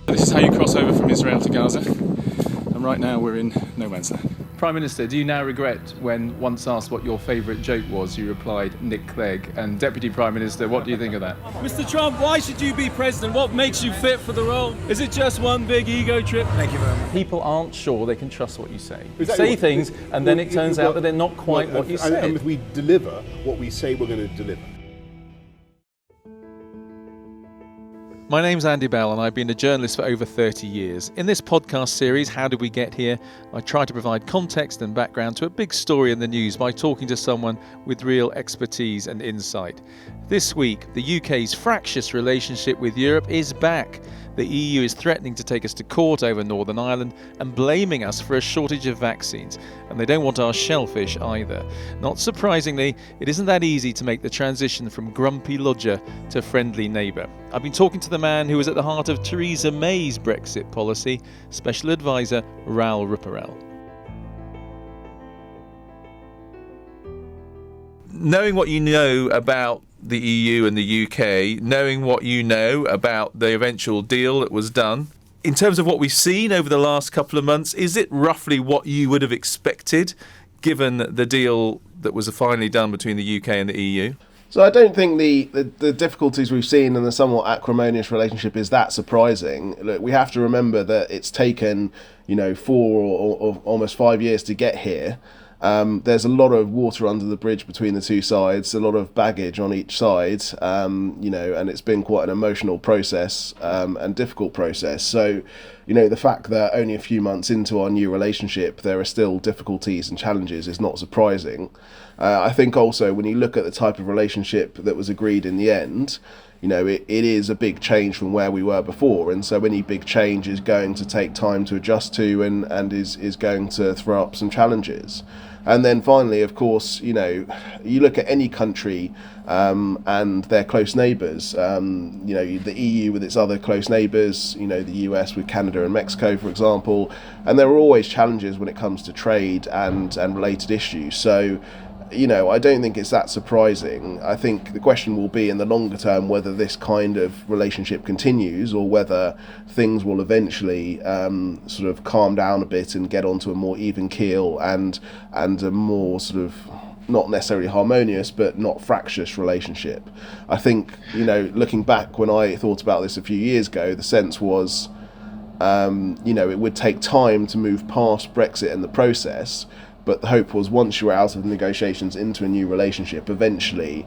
This is how you cross over from Israel to Gaza, and right now we're in no man's land. Prime Minister, do you now regret when once asked what your favourite joke was, you replied Nick Clegg? And Deputy Prime Minister, what do you think of that? Mr. Trump, why should you be president? What makes you fit for the role? Is it just one big ego trip? Thank you very much. People aren't sure they can trust what you say. You say things and then it turns out that they're not quite what you said. And if we deliver what we say we're going to deliver. My name's Andy Bell and I've been a journalist for over 30 years. In this podcast series, How Did We Get Here?, I try to provide context and background to a big story in the news by talking to someone with real expertise and insight. This week, the UK's fractious relationship with Europe is back. The EU is threatening to take us to court over Northern Ireland and blaming us for a shortage of vaccines. And they don't want our shellfish either. Not surprisingly, it isn't that easy to make the transition from grumpy lodger to friendly neighbour. I've been talking to the man who was at the heart of Theresa May's Brexit policy, Special Advisor Raoul Ruparel. Knowing what you know about the EU and the UK, knowing what you know about the eventual deal that was done, in terms of what we've seen over the last couple of months, is it roughly what you would have expected given the deal that was finally done between the UK and the EU? So I don't think the difficulties we've seen in the somewhat acrimonious relationship is that surprising. Look, we have to remember that it's taken, 4 or almost 5 years to get here. There's a lot of water under the bridge between the two sides, a lot of baggage on each side, and it's been quite an emotional process and difficult process. So, the fact that only a few months into our new relationship, there are still difficulties and challenges is not surprising. I think also when you look at the type of relationship that was agreed in the end, it is a big change from where we were before, and so any big change is going to take time to adjust to and is going to throw up some challenges. And then finally, of course, you look at any country and their close neighbours, the EU with its other close neighbours, the US with Canada and Mexico, for example, and there are always challenges when it comes to trade and related issues. So, I don't think it's that surprising. I think the question will be in the longer term whether this kind of relationship continues or whether things will eventually sort of calm down a bit and get onto a more even keel and a more sort of not necessarily harmonious but not fractious relationship. I think, looking back when I thought about this a few years ago, the sense was it would take time to move past Brexit and the process. But the hope was once you were out of the negotiations into a new relationship, eventually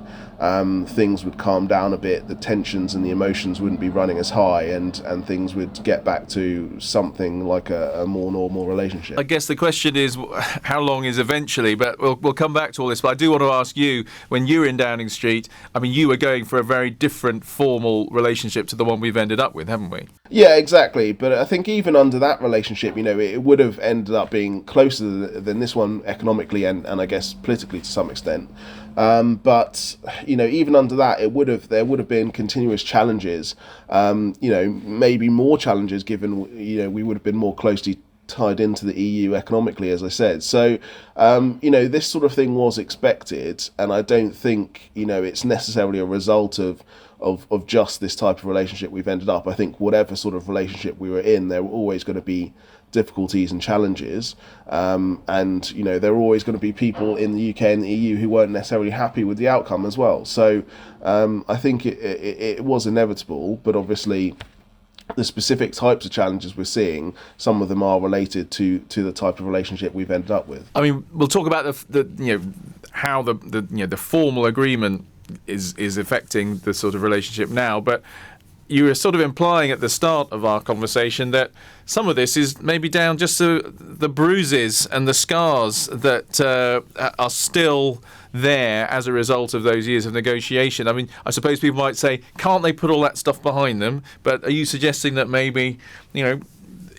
things would calm down a bit, the tensions and the emotions wouldn't be running as high, and things would get back to something like a more normal relationship. I guess the question is, how long is eventually? But we'll come back to all this. But I do want to ask you, when you were in Downing Street, you were going for a very different formal relationship to the one we've ended up with, haven't we? Yeah, exactly. But I think even under that relationship, it would have ended up being closer than this one economically and I guess politically to some extent. But even under that, there would have been continuous challenges. Maybe more challenges given we would have been more closely tied into the EU economically, as I said. So this sort of thing was expected, and I don't think it's necessarily a result of just this type of relationship we've ended up. I think whatever sort of relationship we were in, there were always going to be difficulties and challenges, and there are always going to be people in the UK and the EU who weren't necessarily happy with the outcome as well. So I think it was inevitable, but obviously the specific types of challenges we're seeing, some of them are related to the type of relationship we've ended up with. We'll talk about how the formal agreement is affecting the sort of relationship now, but you were sort of implying at the start of our conversation that some of this is maybe down just to the bruises and the scars that are still there as a result of those years of negotiation. I suppose people might say, can't they put all that stuff behind them? But are you suggesting that maybe,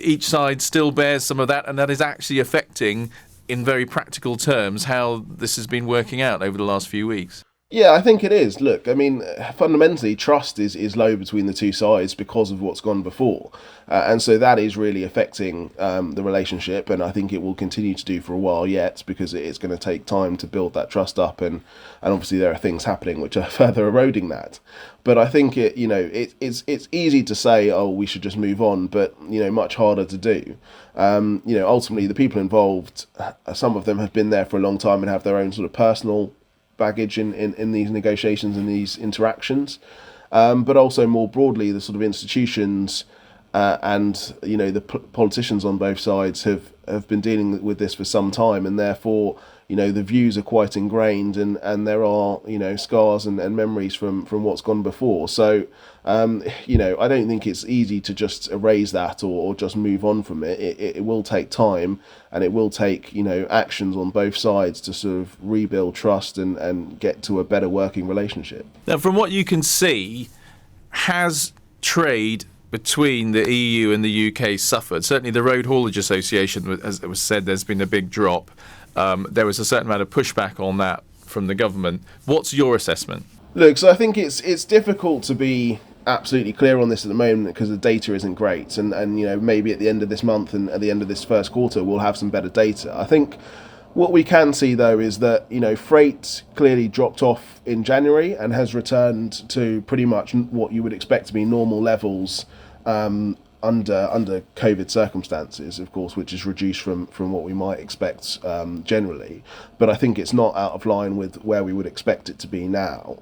each side still bears some of that, and that is actually affecting, in very practical terms, how this has been working out over the last few weeks? Yeah, I think it is. Look, I mean, fundamentally, trust is low between the two sides because of what's gone before. And so that is really affecting the relationship. And I think it will continue to do for a while yet, because it's going to take time to build that trust up. And obviously, there are things happening which are further eroding that. But I think it's easy to say, oh, we should just move on, but, much harder to do. Ultimately, the people involved, some of them have been there for a long time and have their own sort of personal baggage in these negotiations and these interactions, but also more broadly the sort of institutions and the politicians on both sides have been dealing with this for some time, and therefore the views are quite ingrained, and there are scars and memories from what's gone before. So I don't think it's easy to just erase that or just move on from it. It will take time, and it will take actions on both sides to sort of rebuild trust and get to a better working relationship. Now, from what you can see, has trade between the EU and the UK suffered? Certainly the Road Haulage Association, as it was said, there's been a big drop. There was a certain amount of pushback on that from the government. What's your assessment? Look, so I think it's difficult to be absolutely clear on this at the moment because the data isn't great, and maybe at the end of this month and at the end of this first quarter we'll have some better data. I think what we can see though is that freight clearly dropped off in January and has returned to pretty much what you would expect to be normal levels under COVID circumstances, of course, which is reduced from what we might expect generally. But I think it's not out of line with where we would expect it to be now.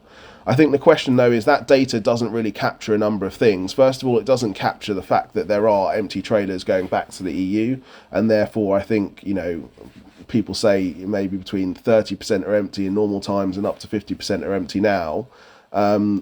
I think the question, though, is that data doesn't really capture a number of things. First of all, it doesn't capture the fact that there are empty trailers going back to the EU, and therefore I think, people say maybe between 30% are empty in normal times and up to 50% are empty now.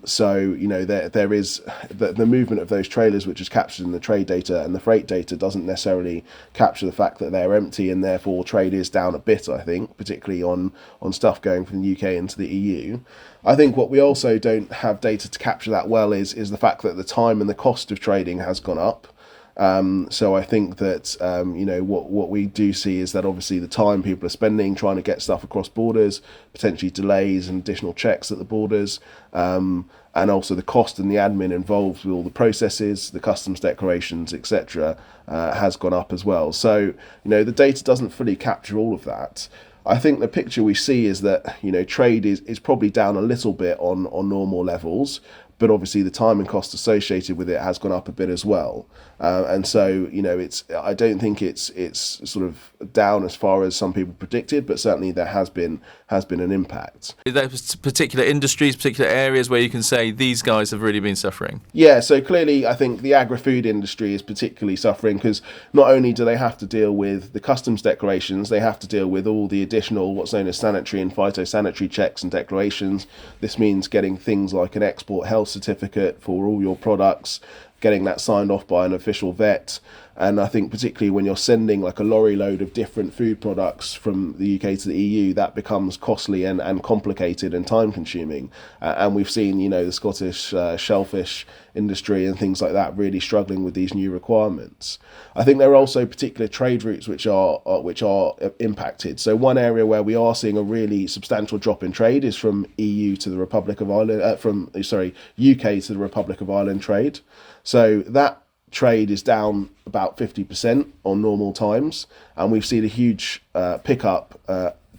So there is the movement of those trailers, which is captured in the trade data, and the freight data doesn't necessarily capture the fact that they're empty, and therefore trade is down a bit, I think, particularly on stuff going from the UK into the EU. I think what we also don't have data to capture that well is the fact that the time and the cost of trading has gone up. So I think that what we do see is that obviously the time people are spending trying to get stuff across borders, potentially delays and additional checks at the borders, and also the cost and the admin involved with all the processes, the customs declarations, etc., has gone up as well. So the data doesn't fully capture all of that. I think the picture we see is that trade is probably down a little bit on normal levels, but obviously the time and cost associated with it has gone up a bit as well. And so, I don't think it's sort of down as far as some people predicted, but certainly there has been an impact. Are there particular industries, particular areas where you can say these guys have really been suffering? Yeah, so clearly I think the agri-food industry is particularly suffering because not only do they have to deal with the customs declarations, they have to deal with all the additional what's known as sanitary and phytosanitary checks and declarations. This means getting things like an export health certificate for all your products, getting that signed off by an official vet. And I think particularly when you're sending like a lorry load of different food products from the UK to the EU, that becomes costly and complicated and time consuming. And we've seen, the Scottish shellfish industry and things like that really struggling with these new requirements. I think there are also particular trade routes which are impacted. So one area where we are seeing a really substantial drop in trade is from EU to the Republic of Ireland, UK to the Republic of Ireland trade. So that trade is down about 50% on normal times, and we've seen a huge pickup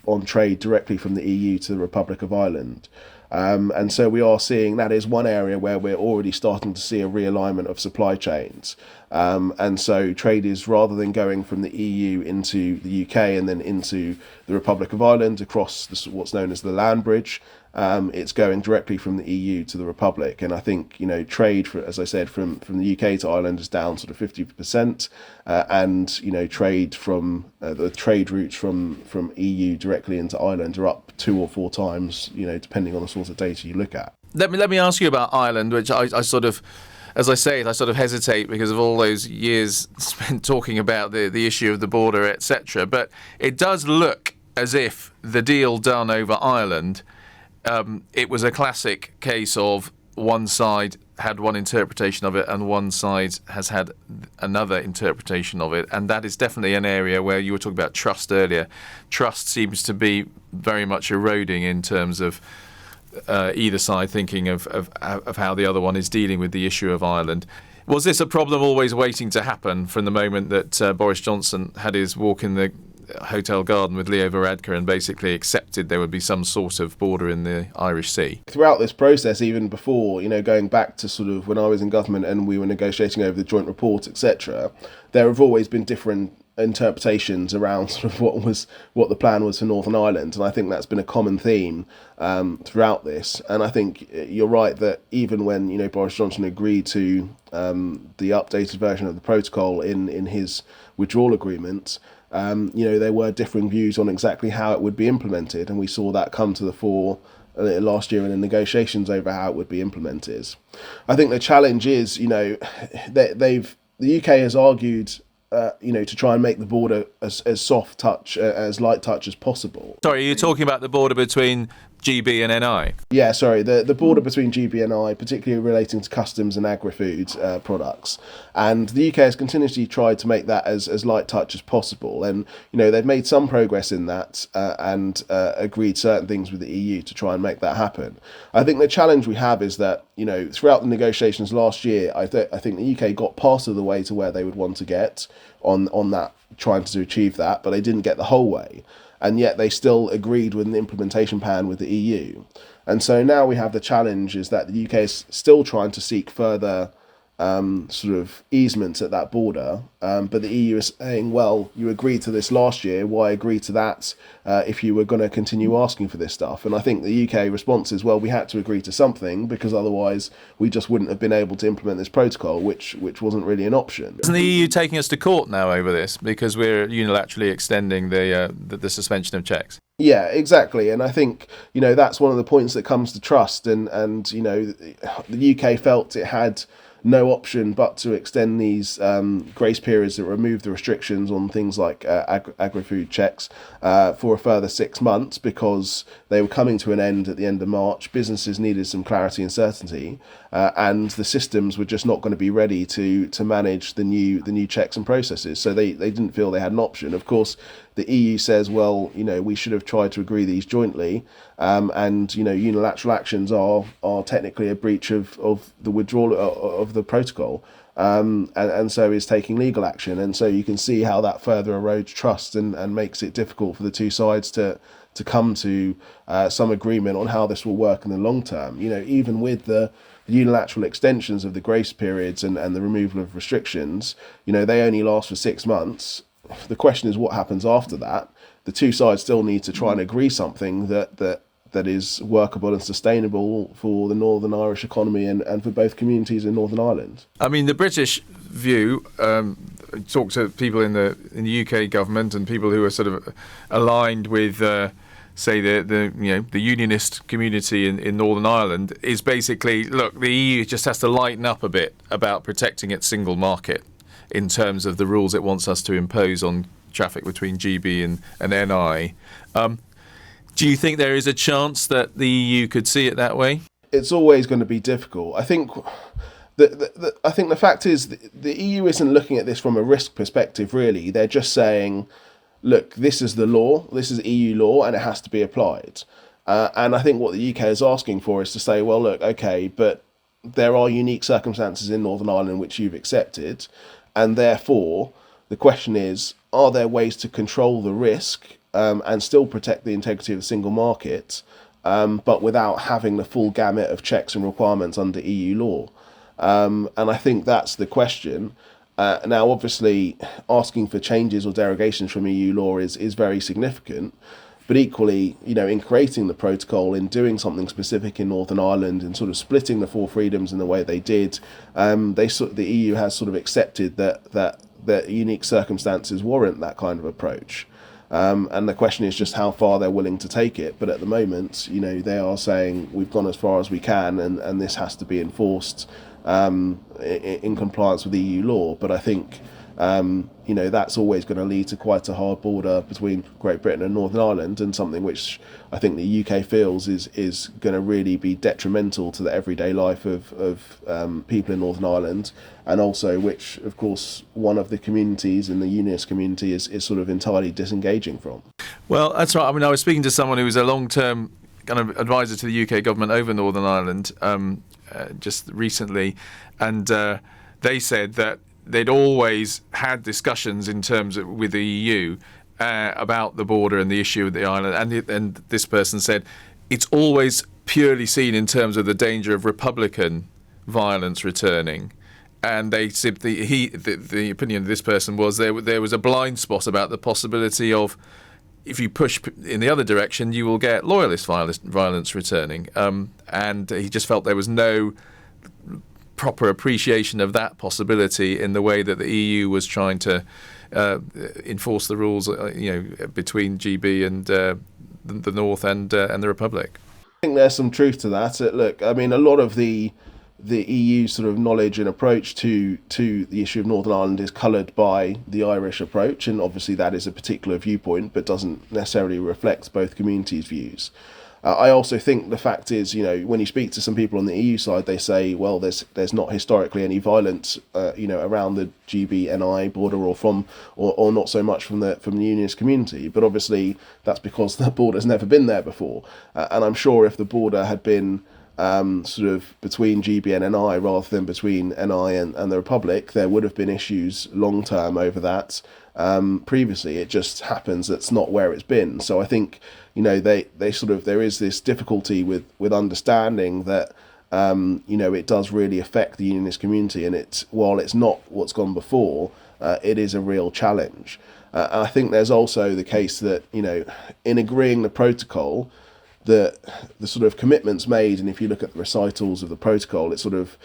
on trade directly from the EU to the Republic of Ireland. And so we are seeing that is one area where we're already starting to see a realignment of supply chains. And so trade is, rather than going from the EU into the UK and then into the Republic of Ireland across what's known as the land bridge, it's going directly from the EU to the Republic. And I think, trade, as I said, from the UK to Ireland is down sort of 50%. And, trade from the trade routes from EU directly into Ireland are up 2 or 4 times, depending on the sort of data you look at. Let me ask you about Ireland, which I sort of, as I say it, I sort of hesitate because of all those years spent talking about the issue of the border, etc. But it does look as if the deal done over Ireland, it was a classic case of one side had one interpretation of it and one side has had another interpretation of it. And that is definitely an area where you were talking about trust earlier. Trust seems to be very much eroding in terms of either side thinking of how the other one is dealing with the issue of Ireland. Was this a problem always waiting to happen from the moment that Boris Johnson had his walk in the hotel garden with Leo Varadkar and basically accepted there would be some sort of border in the Irish Sea? Throughout this process, even before, going back to sort of when I was in government and we were negotiating over the joint report, etc., there have always been different interpretations around sort of what the plan was for Northern Ireland, and I think that's been a common theme throughout this. And I think you're right that even when Boris Johnson agreed to the updated version of the protocol in his withdrawal agreement, there were differing views on exactly how it would be implemented, and we saw that come to the fore last year in the negotiations over how it would be implemented. I think the challenge is, the UK has argued to try and make the border as soft touch, as light touch as possible. Sorry, are you talking about the border between GB and NI? Yeah, sorry, the border between GB and NI, particularly relating to customs and agri-food products. And the UK has continuously tried to make that as light touch as possible. And, they've made some progress in that and agreed certain things with the EU to try and make that happen. I think the challenge we have is that, throughout the negotiations last year, I think the UK got part of the way to where they would want to get on that, trying to achieve that, but they didn't get the whole way. And yet they still agreed with an implementation plan with the EU. And so now we have the challenge is that the UK is still trying to seek further sort of easements at that border, but the EU is saying, well, you agreed to this last year, why agree to that if you were going to continue asking for this stuff? And I think the UK response is, well, we had to agree to something because otherwise we just wouldn't have been able to implement this protocol, which wasn't really an option. Isn't the EU taking us to court now over this because we're unilaterally extending the suspension of checks? Yeah, exactly. And I think, that's one of the points that comes to trust. And the UK felt it had no option but to extend these grace periods that remove the restrictions on things like agri-food checks for a further 6 months because they were coming to an end at the end of March. Businesses needed some clarity and certainty, and the systems were just not going to be ready to manage the new checks and processes. So they didn't feel they had an option. Of course, the EU says, well, we should have tried to agree these jointly, and unilateral actions are technically a breach of the withdrawal of the protocol, and so is taking legal action. And so you can see how that further erodes trust and makes it difficult for the two sides to come to some agreement on how this will work in the long term. Even with the unilateral extensions of the grace periods and the removal of restrictions, they only last for 6 months. The question is what happens after that. The two sides still need to try and agree something that is workable and sustainable for the Northern Irish economy and for both communities in Northern Ireland. I mean, the British view, talk to people in the UK government and people who are sort of aligned with say the unionist community in Northern Ireland, is basically, look, the EU just has to lighten up a bit about protecting its single market in terms of the rules it wants us to impose on traffic between GB and NI. Do you think there is a chance that the EU could see it that way? It's always going to be difficult. I think the fact is the EU isn't looking at this from a risk perspective, really. They're just saying, look, this is the law, this is EU law, and it has to be applied. And I think what the UK is asking for is to say, well, look, okay, but there are unique circumstances in Northern Ireland which you've accepted, and therefore the question is, are there ways to control the risk and still protect the integrity of the single market, but without having the full gamut of checks and requirements under EU law? And I think that's the question. Now, obviously, asking for changes or derogations from EU law is very significant. But equally, in creating the protocol, in doing something specific in Northern Ireland, and sort of splitting the four freedoms in the way they did, the EU has sort of accepted that unique circumstances warrant that kind of approach. And the question is just how far they're willing to take it. But at the moment, they are saying we've gone as far as we can, and this has to be enforced in compliance with EU law. But I think that's always going to lead to quite a hard border between Great Britain and Northern Ireland, and something which I think the UK feels is going to really be detrimental to the everyday life of people in Northern Ireland, and also which, of course, one of the communities in the unionist community is sort of entirely disengaging from. Well, that's right. I mean, I was speaking to someone who was a long-term kind of advisor to the UK government over Northern Ireland just recently, and they said that they'd always had discussions in terms of with the EU about the border and the issue of the island, and this person said it's always purely seen in terms of the danger of Republican violence returning. And they said the opinion of this person was there was a blind spot about the possibility of, if you push in the other direction, you will get loyalist violence returning. And he just felt there was no proper appreciation of that possibility in the way that the EU was trying to enforce the rules, between GB and the North and the Republic. I think there's some truth to that. Look, I mean, a lot of the EU sort of knowledge and approach to the issue of Northern Ireland is coloured by the Irish approach, and obviously that is a particular viewpoint, but doesn't necessarily reflect both communities' views. I also think the fact is, when you speak to some people on the EU side, they say, well, there's not historically any violence, around the GB-NI border or not so much from the unionist community. But obviously that's because the border's never been there before. And I'm sure if the border had been sort of between GB and NI rather than between NI and the Republic, there would have been issues long term over that. Previously, it just happens that's not where it's been. So I think they sort of, there is this difficulty with understanding that it does really affect the unionist community, and while it's not what's gone before, it is a real challenge. I think there's also the case that in agreeing the protocol, the sort of commitments made, and if you look at the recitals of the protocol, it sort of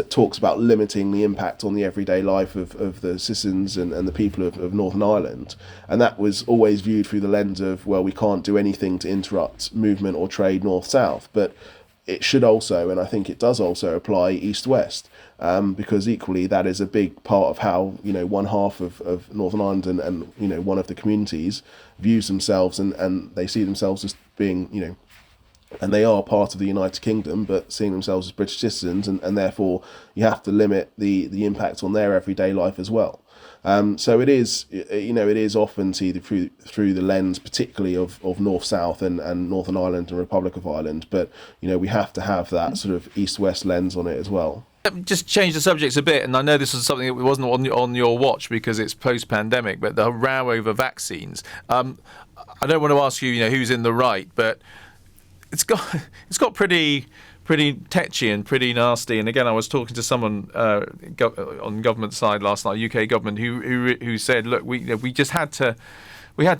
talks about limiting the impact on the everyday life of the citizens and the people of Northern Ireland. And that was always viewed through the lens of, well, we can't do anything to interrupt movement or trade north-south. But it should also, and I think it does also, apply east-west, because equally that is a big part of how one half of Northern Ireland and one of the communities views themselves, and they see themselves as being and they are part of the United Kingdom, but seeing themselves as British citizens, and therefore you have to limit the impact on their everyday life as well. So it is, it is often seen through the lens, particularly of North-South and Northern Ireland and Republic of Ireland. But we have to have that sort of East-West lens on it as well. Just change the subjects a bit, and I know this is something that wasn't on your watch because it's post-pandemic, but the row over vaccines. I don't want to ask you, who's in the right, but it's got pretty tetchy and pretty nasty. And again, I was talking to someone on government side last night, UK government, who said, look, we just had to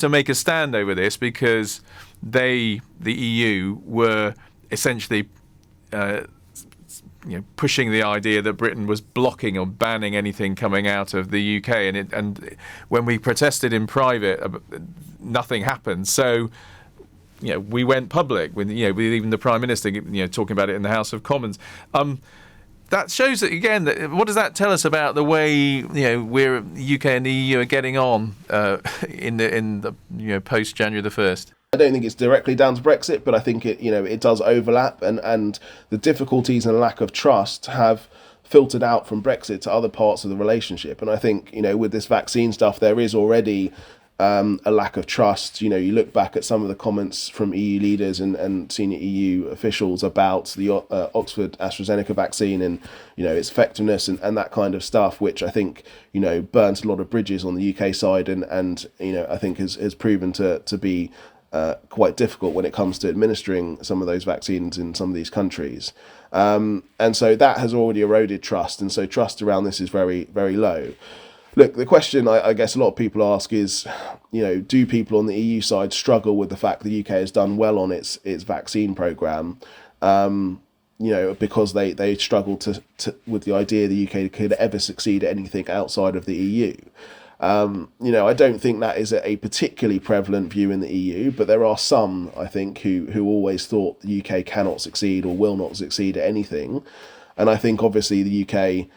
make a stand over this because the EU were essentially pushing the idea that Britain was blocking or banning anything coming out of the UK, and when we protested in private, nothing happened. So we went public with even the Prime Minister talking about it in the House of Commons. That shows that again. What does that tell us about the way we're UK and the EU are getting on in the post January the 1st? I don't think it's directly down to Brexit, but I think it does overlap, and the difficulties and lack of trust have filtered out from Brexit to other parts of the relationship. And I think with this vaccine stuff, there is already a lack of trust. You look back at some of the comments from EU leaders and senior EU officials about the Oxford AstraZeneca vaccine and its effectiveness and that kind of stuff, which I think burnt a lot of bridges on the UK side and I think has proven to be quite difficult when it comes to administering some of those vaccines in some of these countries. And so that has already eroded trust, and so trust around this is very, very low. Look, the question I guess a lot of people ask is, do people on the EU side struggle with the fact the UK has done well on its vaccine programme, because they struggle to with the idea the UK could ever succeed at anything outside of the EU. I don't think that is a particularly prevalent view in the EU, but there are some, I think, who always thought the UK cannot succeed or will not succeed at anything. And I think obviously the UK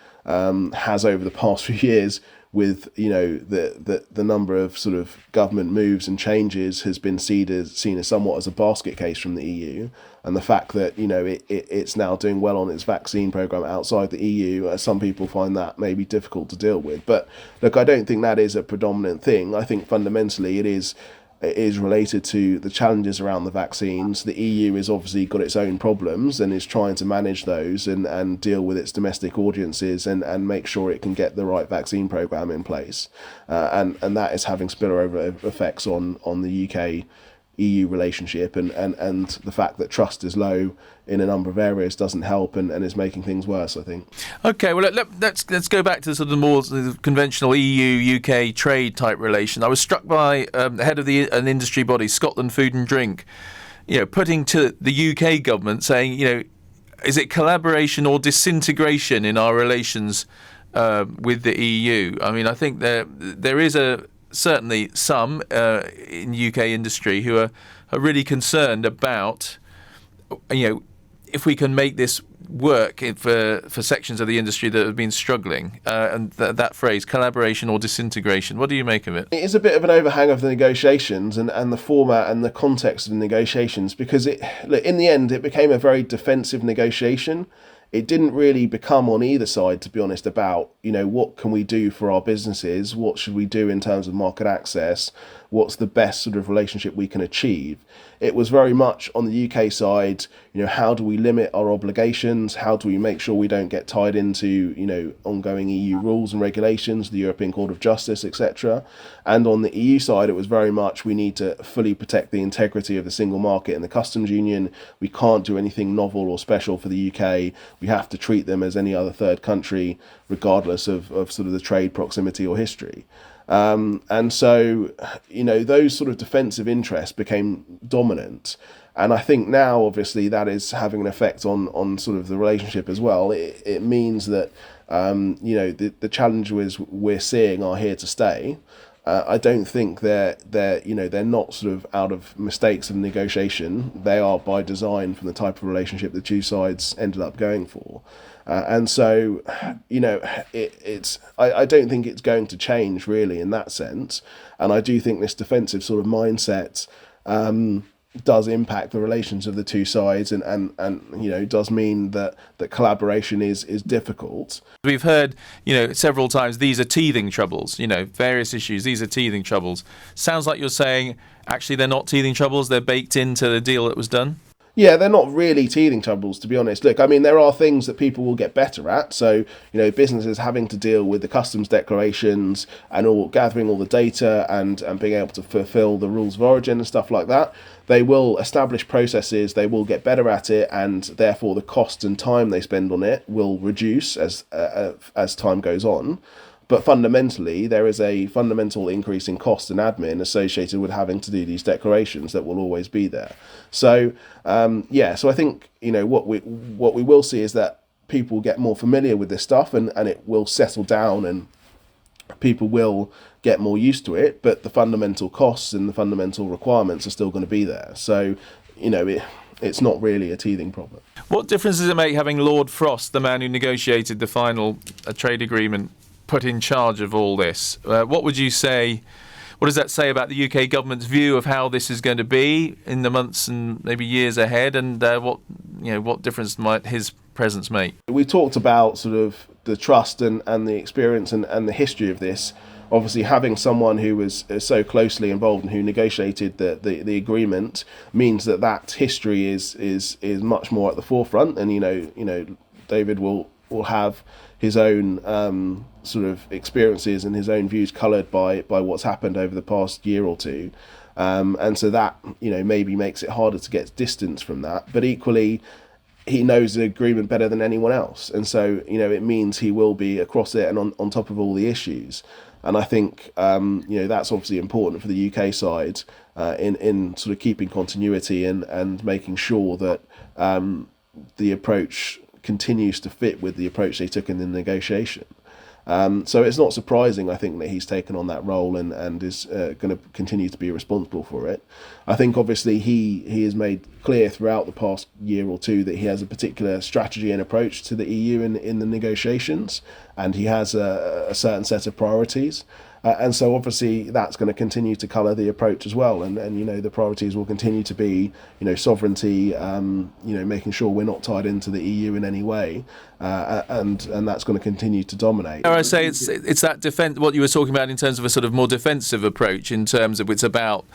has over the past few years, with the number of sort of government moves and changes, has been seen as somewhat as a basket case from the EU, and the fact that it's now doing well on its vaccine program outside the EU, some people find that maybe difficult to deal with. But look, I don't think that is a predominant thing. I think fundamentally it is is related to the challenges around the vaccines. The EU has obviously got its own problems and is trying to manage those and deal with its domestic audiences and make sure it can get the right vaccine programme in place. And that is having spillover effects on the UK EU relationship, and the fact that trust is low in a number of areas doesn't help and is making things worse, I think. Okay, well, let's go back to sort of the more conventional EU-UK trade type relation. I was struck by the head of an industry body, Scotland Food and Drink, putting to the UK government saying, is it collaboration or disintegration in our relations with the EU? I mean, I think there is certainly some in UK industry who are really concerned about, if we can make this work for sections of the industry that have been struggling, and that phrase, collaboration or disintegration. What do you make of it? It is a bit of an overhang of the negotiations and the format and the context of the negotiations, because in the end it became a very defensive negotiation. It didn't really become on either side, to be honest, about, what can we do for our businesses? What should we do in terms of market access? What's the best sort of relationship we can achieve? It was very much on the UK side, how do we limit our obligations? How do we make sure we don't get tied into, ongoing EU rules and regulations, the European Court of Justice, etc. And on the EU side, it was very much, we need to fully protect the integrity of the single market and the customs union. We can't do anything novel or special for the UK. We have to treat them as any other third country, regardless of sort of the trade proximity or history. And so, those sort of defensive interests became dominant. And I think now, obviously, that is having an effect on sort of the relationship as well. It means that, the challenges we're seeing are here to stay. I don't think they're not sort of out of mistakes of negotiation. They are by design from the type of relationship the two sides ended up going for. And so, I don't think it's going to change really in that sense. And I do think this defensive sort of mindset does impact the relations of the two sides and does mean that collaboration is difficult. We've heard, several times, these are teething troubles, various issues, these are teething troubles. Sounds like you're saying, actually, they're not teething troubles, they're baked into the deal that was done? Yeah, they're not really teething troubles, to be honest. Look, I mean, there are things that people will get better at. So, businesses having to deal with the customs declarations and gathering all the data and being able to fulfill the rules of origin and stuff like that. They will establish processes, they will get better at it, and therefore the cost and time they spend on it will reduce as time goes on. But fundamentally, there is a fundamental increase in cost and admin associated with having to do these declarations that will always be there. So, so I think, what we will see is that people get more familiar with this stuff and it will settle down and people will get more used to it, but the fundamental costs and the fundamental requirements are still going to be there. So, it's not really a teething problem. What difference does it make having Lord Frost, the man who negotiated the final trade agreement, put in charge of all this? What would you say? What does that say about the UK government's view of how this is going to be in the months and maybe years ahead? And what difference might his presence make? We talked about sort of the trust and the experience and the history of this. Obviously, having someone who was so closely involved and who negotiated the agreement means that history is much more at the forefront. And David will have his own sort of experiences and his own views coloured by what's happened over the past year or two. And so that, maybe makes it harder to get distance from that. But equally, he knows the agreement better than anyone else. And so, it means he will be across it and on top of all the issues. And I think, that's obviously important for the UK side in sort of keeping continuity and making sure that the approach continues to fit with the approach they took in the negotiation. So it's not surprising, I think, that he's taken on that role and is going to continue to be responsible for it. I think, obviously, he has made clear throughout the past year or two that he has a particular strategy and approach to the EU in the negotiations, and he has a certain set of priorities. And so obviously that's going to continue to colour the approach as well. And the priorities will continue to be, sovereignty, making sure we're not tied into the EU in any way. And that's going to continue to dominate. I say it's that defense, what you were talking about in terms of a sort of more defensive approach, in terms of it's about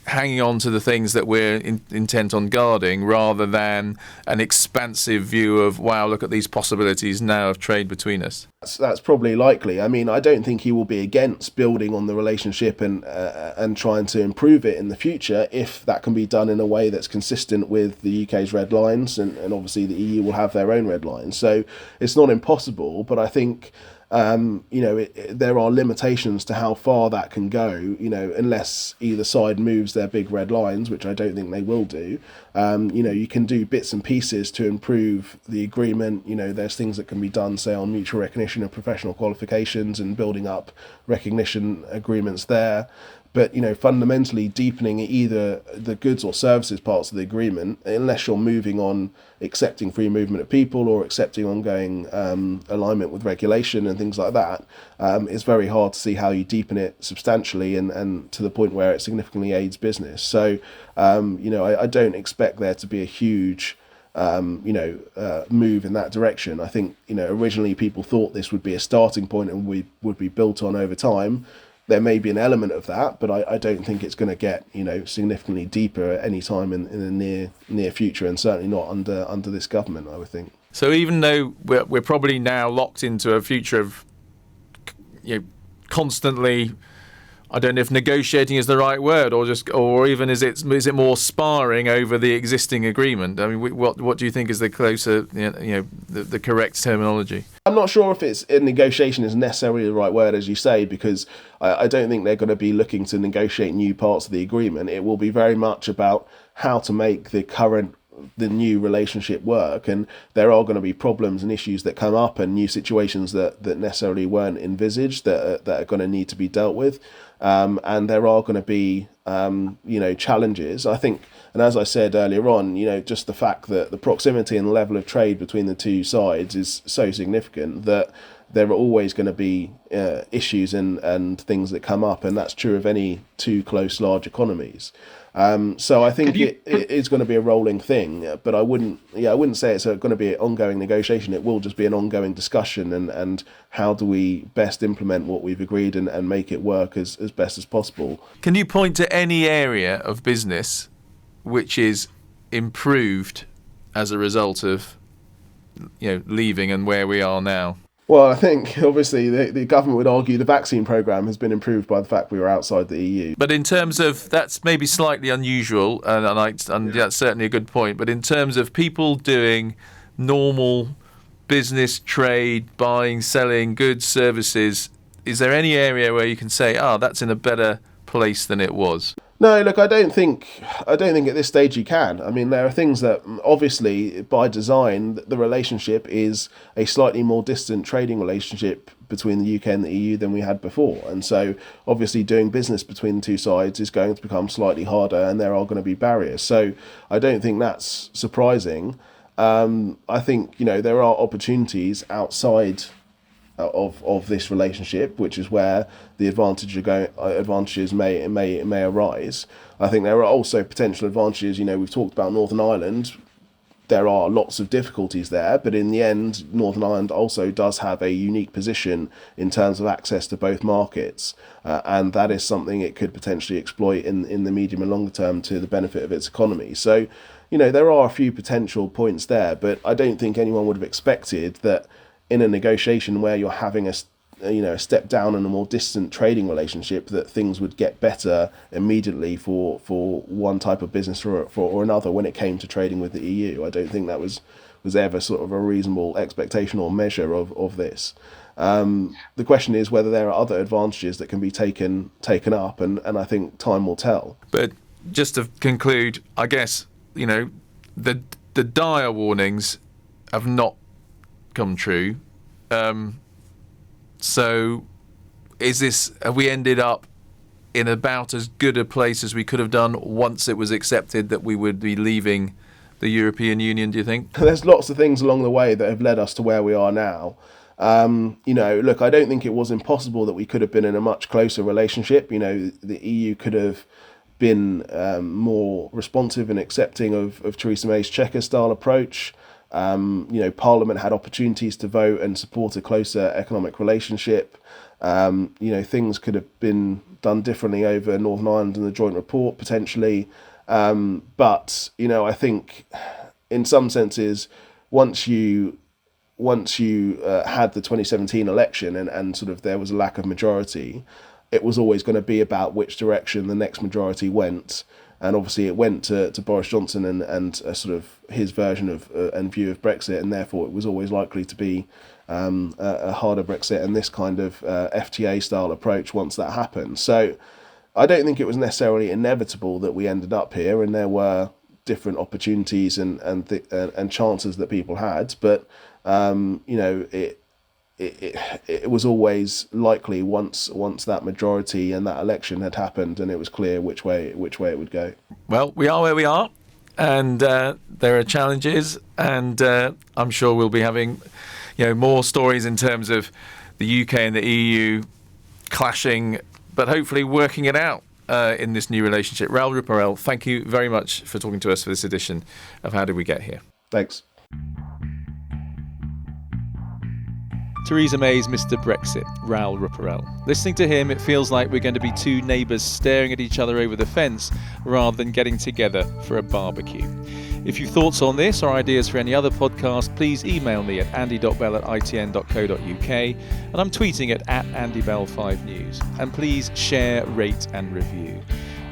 hanging on to the things that we're intent on guarding, rather than an expansive view of, wow, look at these possibilities now of trade between us. That's probably likely. I mean, I don't think he will be against building on the relationship and trying to improve it in the future if that can be done in a way that's consistent with the UK's red lines, and obviously the EU will have their own red lines. So it's not impossible, but I think there are limitations to how far that can go, unless either side moves their big red lines, which I don't think they will do. You can do bits and pieces to improve the agreement. There's things that can be done, say, on mutual recognition of professional qualifications and building up recognition agreements there. But, fundamentally deepening either the goods or services parts of the agreement, unless you're moving on accepting free movement of people or accepting ongoing alignment with regulation and things like that, it's very hard to see how you deepen it substantially and to the point where it significantly aids business. So, I don't expect there to be a huge move in that direction. I think, originally people thought this would be a starting point and we would be built on over time. There may be an element of that, but I don't think it's going to get significantly deeper at any time in the near future, and certainly not under this government, I would think. So even though we're probably now locked into a future of constantly, I don't know if negotiating is the right word, or even is it more sparring over the existing agreement? I mean, what do you think is the closer, the correct terminology? I'm not sure if it's a negotiation is necessarily the right word, as you say, because I don't think they're going to be looking to negotiate new parts of the agreement. It will be very much about how to make the new relationship work, and there are going to be problems and issues that come up and new situations that necessarily weren't envisaged that are going to need to be dealt with, and there are going to be challenges, I think. And as I said earlier on, just the fact that the proximity and level of trade between the two sides is so significant that there are always going to be issues and things that come up, and that's true of any two close large economies. So I think it is going to be a rolling thing, but I wouldn't say it's going to be an ongoing negotiation. It will just be an ongoing discussion, and how do we best implement what we've agreed and make it work as best as possible. Can you point to any area of business which is improved as a result of leaving and where we are now? Well, I think obviously the government would argue the vaccine programme has been improved by the fact we were outside the EU. But in terms of, that's maybe slightly unusual, and that's certainly a good point, but in terms of people doing normal business, trade, buying, selling goods, services, is there any area where you can say, that's in a better place than it was? No, look, I don't think at this stage you can. I mean, there are things that obviously by design the relationship is a slightly more distant trading relationship between the UK and the EU than we had before, and so obviously doing business between the two sides is going to become slightly harder, and there are going to be barriers. So I don't think that's surprising. I think there are opportunities outside of this relationship, which is where the advantages may arise. I think there are also potential advantages. We've talked about Northern Ireland. There are lots of difficulties there, but in the end, Northern Ireland also does have a unique position in terms of access to both markets, and that is something it could potentially exploit in the medium and longer term to the benefit of its economy. So, there are a few potential points there, but I don't think anyone would have expected that in a negotiation where you're having a step down in a more distant trading relationship, that things would get better immediately for one type of business or another when it came to trading with the EU. I don't think that was ever sort of a reasonable expectation or measure of this. The question is whether there are other advantages that can be taken up, and I think time will tell. But just to conclude, I guess, the dire warnings have not come true. So have we ended up in about as good a place as we could have done once it was accepted that we would be leaving the European Union, do you think? There's lots of things along the way that have led us to where we are now. Look, I don't think it was impossible that we could have been in a much closer relationship. The EU could have been more responsive and accepting of Theresa May's Chequers style approach. Parliament had opportunities to vote and support a closer economic relationship. Things could have been done differently over Northern Ireland and the joint report potentially. But I think in some senses, once you had the 2017 election and sort of there was a lack of majority, it was always going to be about which direction the next majority went. And obviously it went to Boris Johnson and sort of his version of and view of Brexit, and therefore it was always likely to be a harder Brexit and this kind of FTA style approach once that happened. So I don't think it was necessarily inevitable that we ended up here, and there were different opportunities and chances that people had, but it was always likely once that majority and that election had happened and it was clear which way it would go. Well, we are where we are, and there are challenges, and I'm sure we'll be having more stories in terms of the UK and the EU clashing, but hopefully working it out in this new relationship. Raoul Ruparel, thank you very much for talking to us for this edition of How Did We Get Here? Thanks. Theresa May's Mr. Brexit, Raoul Ruparel. Listening to him, it feels like we're going to be two neighbours staring at each other over the fence rather than getting together for a barbecue. If you've thoughts on this or ideas for any other podcast, please email me at andy.bell@itn.co.uk, and I'm tweeting at @AndyBell5News. And please share, rate and review.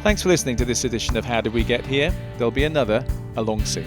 Thanks for listening to this edition of How Did We Get Here? There'll be another along soon.